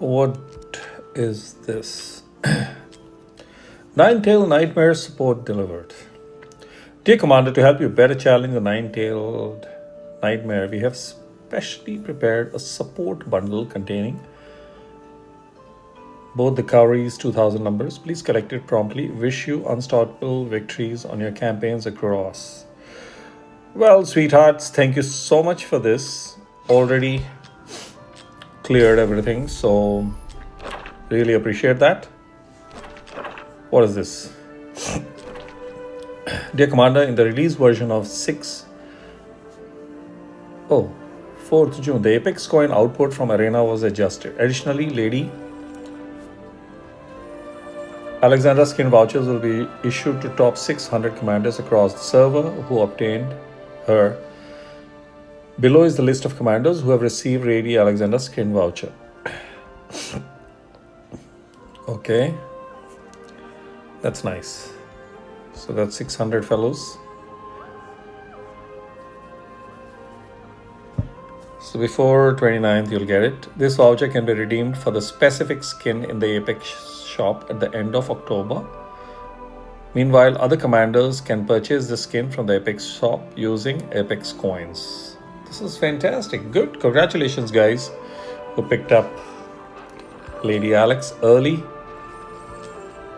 What is this? Nine-tail nightmare support delivered. Dear Commander, to help you better challenge the nine-tailed nightmare, we have specially prepared a support bundle containing both the Cowries 2000 numbers. Please collect it promptly. Wish you unstoppable victories on your campaigns across. Well, sweethearts, thank you so much for this. Already cleared everything, so really appreciate that. What is this? Dear Commander, in the release version of 4th June, the Apex coin output from Arena was adjusted. Additionally, Lady Alexandra skin vouchers will be issued to top 600 commanders across the server who obtained her. Below is the list of commanders who have received Lady Alexandra skin voucher. Okay, that's nice. So that's 600 fellows. So before 29th, you'll get it. This voucher can be redeemed for the specific skin in the Apex shop at the end of October. Meanwhile, other commanders can purchase the skin from the Apex shop using Apex coins. This is fantastic. Good. Congratulations, guys, who picked up Lady Alex early.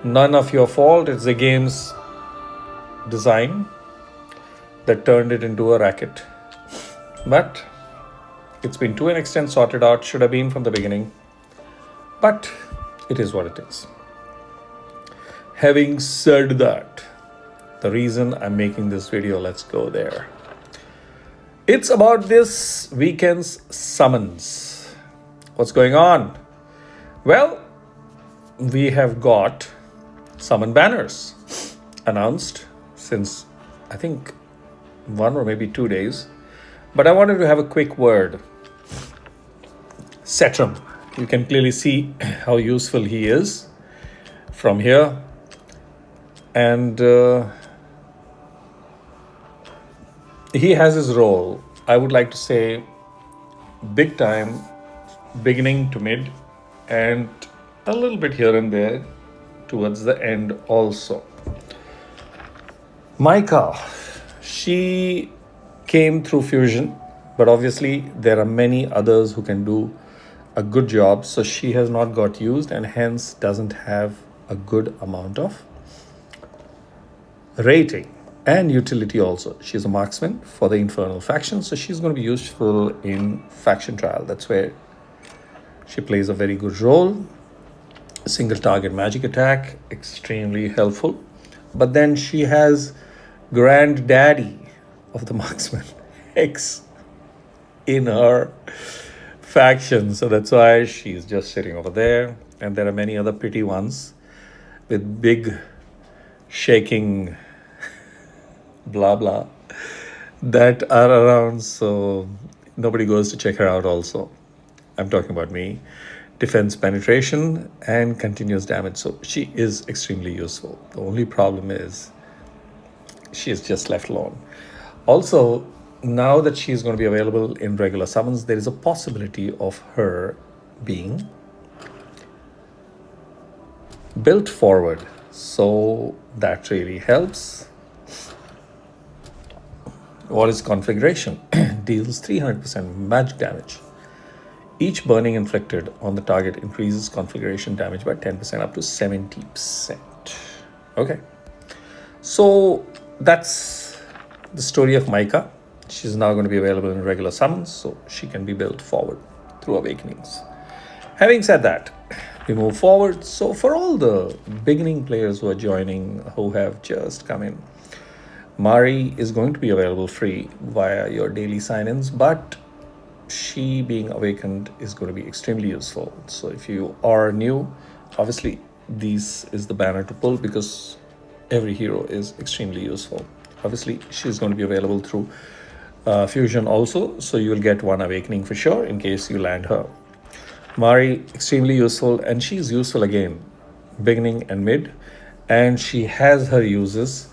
None of your fault. It's the game's design that turned it into a racket. But it's been to an extent sorted out. Should have been from the beginning. But it is what it is. Having said that, the reason I'm making this video, let's go there. It's about this weekend's summons. What's going on? Well, we have got summon banners announced since I think 1 or maybe 2 days. But I wanted to have a quick word. Setram. You can clearly see how useful he is from here. And he has his role, I would like to say, big time, beginning to mid, and a little bit here and there towards the end also. Micah, she came through Fusion, but obviously there are many others who can do a good job, so she has not got used and hence doesn't have a good amount of rating and utility also. She's a marksman for the Infernal faction, so she's going to be useful in faction trial. That's where she plays a very good role. Single target magic attack, extremely helpful. But then she has granddaddy of the marksman, X, in her faction, so that's why she's just sitting over there. And there are many other pretty ones with big shaking blah blah that are around, so nobody goes to check her out also. I'm talking about me. Defense penetration and continuous damage, so she is extremely useful. The only problem is she is just left alone. Also, now that she's going to be available in regular summons, there is a possibility of her being built forward, so that really helps. What is configuration? Deals 300% magic damage. Each burning inflicted on the target increases configuration damage by 10% up to 70%. Okay, so that's the story of Micah. She's now going to be available in regular summons, so she can be built forward through awakenings. Having said that, we move forward. So for all the beginning players who are joining, who have just come in, Mari is going to be available free via your daily sign-ins, but she being awakened is going to be extremely useful. So if you are new, obviously this is the banner to pull because every hero is extremely useful. Obviously she's going to be available through Fusion also, so you will get one awakening for sure in case you land her. Mari, extremely useful, and she's useful again beginning and mid, and she has her uses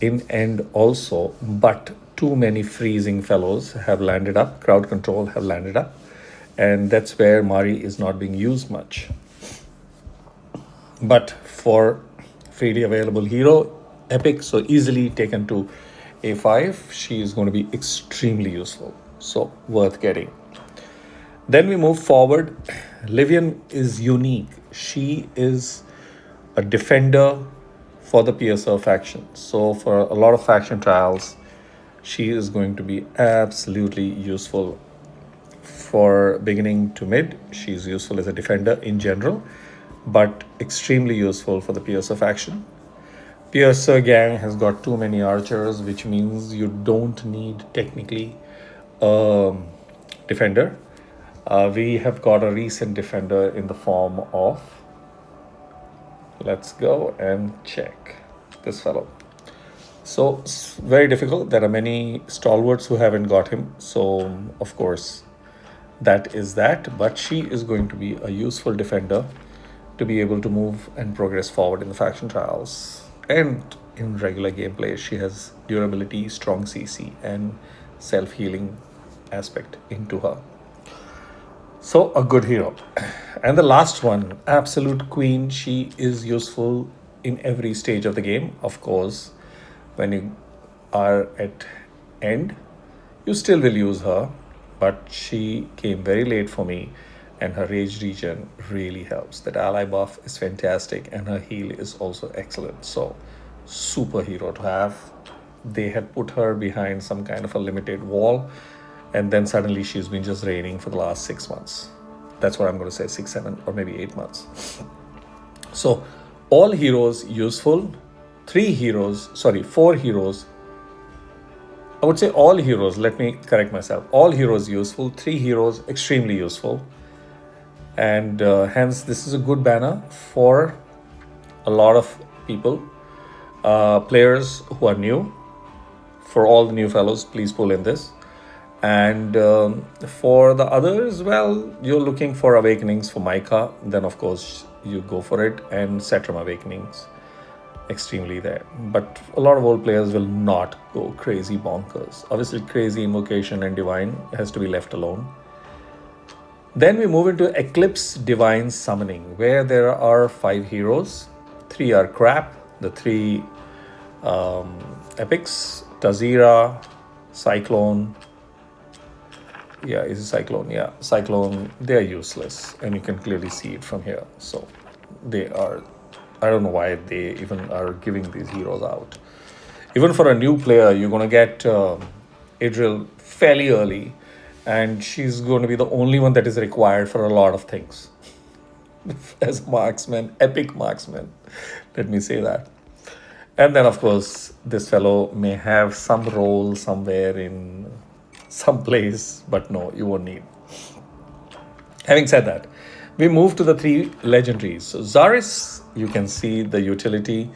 in end also, but too many freezing fellows have landed up, crowd control have landed up, and that's where Mari is not being used much. But for freely available hero, Epic, so easily taken to A5, she is going to be extremely useful. So worth getting. Then we move forward. Livian is unique. She is a defender for the PSO faction. So for a lot of faction trials, she is going to be absolutely useful. For beginning to mid, she is useful as a defender in general, but extremely useful for the PSO faction. Piercer gang has got too many archers, which means you don't need technically a defender. We have got a recent defender in the form of, let's go and check this fellow. So it's very difficult. There are many stalwarts who haven't got him. So of course, that is that. But she is going to be a useful defender to be able to move and progress forward in the faction trials. And in regular gameplay, she has durability, strong CC, and self-healing aspect into her. So a good hero. And the last one, Absolute Queen. She is useful in every stage of the game. Of course, when you are at end, you still will use her, but she came very late for me, and her rage regen really helps. That ally buff is fantastic, and her heal is also excellent. So superhero to have. They had put her behind some kind of a limited wall, and then suddenly she's been just reigning for the last 6 months. That's what I'm going to say, 6, 7, or maybe 8 months. So all heroes useful. 4 heroes. I would say all heroes, let me correct myself. All heroes useful, 3 heroes extremely useful. And hence this is a good banner for a lot of people. Players who are new. For all the new fellows, please pull in this. And for the others, well, you're looking for Awakenings for Micah, then of course you go for it, and Setram Awakenings, extremely there. But a lot of old players will not go crazy bonkers. Obviously, crazy Invocation and Divine has to be left alone. Then we move into Eclipse Divine Summoning, where there are 5 heroes. 3 are crap. The 3 epics, Tazira, Cyclone. Yeah, is it Cyclone? Yeah, Cyclone, they're useless. And you can clearly see it from here. So they are, I don't know why they even are giving these heroes out. Even for a new player, you're going to get Idril fairly early. And she's going to be the only one that is required for a lot of things. As a marksman, epic marksman. Let me say that. And then, of course, this fellow may have some role somewhere in some place, but no, you won't need. Having said that, we move to the 3 legendaries. So Zaris, you can see the utility.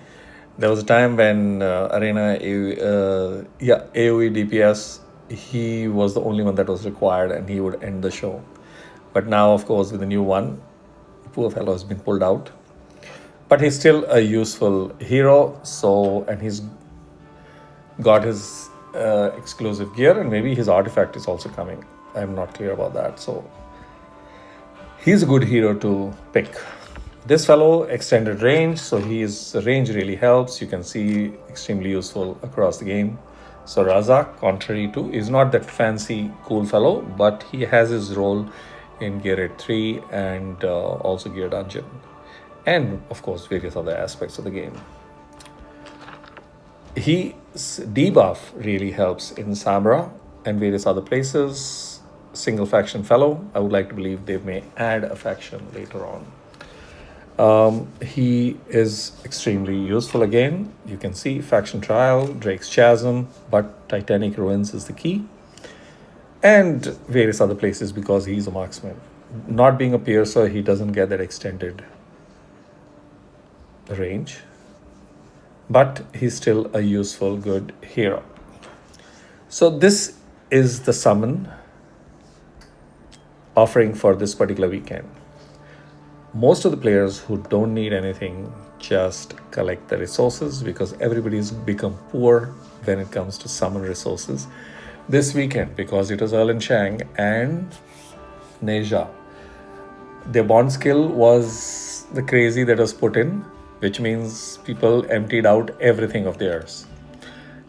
There was a time when Arena AoE DPS, he was the only one that was required, and he would end the show. But now, of course, with the new one, poor fellow has been pulled out. But he's still a useful hero. So, and he's got his exclusive gear, and maybe his artifact is also coming. I'm not clear about that. So he's a good hero to pick. This fellow, extended range, so his range really helps. You can see extremely useful across the game. So Razak, contrary to, is not that fancy cool fellow, but he has his role in Gear 8 3 and also Gear Dungeon. And of course, various other aspects of the game. His debuff really helps in Samra and various other places. Single faction fellow. I would like to believe they may add a faction later on. He is extremely useful again. You can see Faction Trial, Drake's Chasm, but Titanic Ruins is the key. And various other places because he's a marksman. Not being a piercer, he doesn't get that extended range. But he's still a useful, good hero. So this is the summon offering for this particular weekend. Most of the players who don't need anything just collect the resources because everybody's become poor when it comes to summon resources this weekend because it was Erlen Chang and Neja. Their bond skill was the crazy that was put in, which means people emptied out everything of theirs.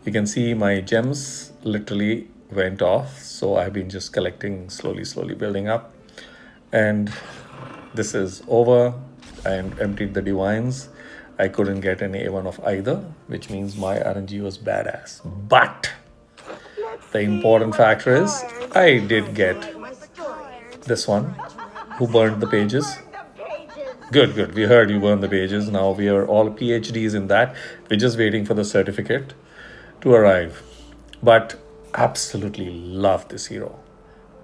You can see my gems literally went off, so I've been just collecting slowly, building up. And this is over. I emptied the divines. I couldn't get an A1 of either, which means my RNG was badass. But the important factor is I did get this one who burned the pages. Good. We heard you burned the pages. Now we are all PhDs in that. We're just waiting for the certificate to arrive. But absolutely love this hero.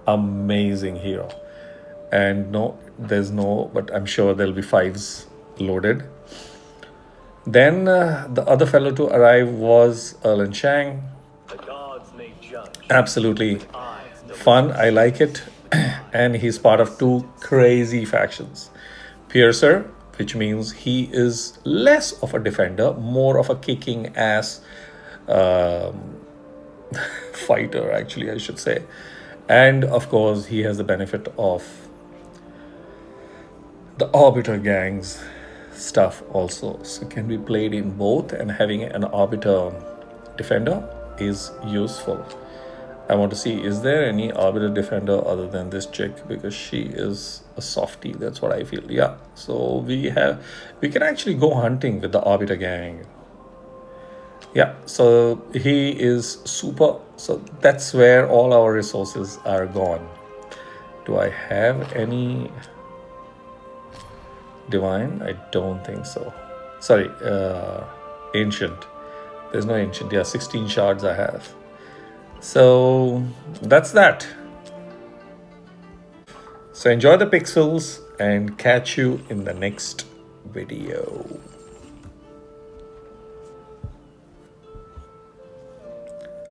Amazing hero. And no, there's no, but I'm sure there'll be fives loaded. Then the other fellow to arrive was Erlen Chang. Absolutely fun. I like it. And he's part of two crazy factions. Piercer, which means he is less of a defender, more of a kicking ass fighter, actually, I should say. And of course, he has the benefit of the Arbiter gangs stuff also. So can be played in both, and having an Arbiter defender is useful. I want to see, is there any Arbiter defender other than this chick? Because she is a softie, that's what I feel. Yeah, so we can actually go hunting with the Arbiter gang. Yeah, so he is super. So that's where all our resources are gone. Do I have any divine? I don't think so. Sorry, ancient. There's no ancient. Yeah, 16 shards I have. So that's that. So enjoy the pixels and catch you in the next video.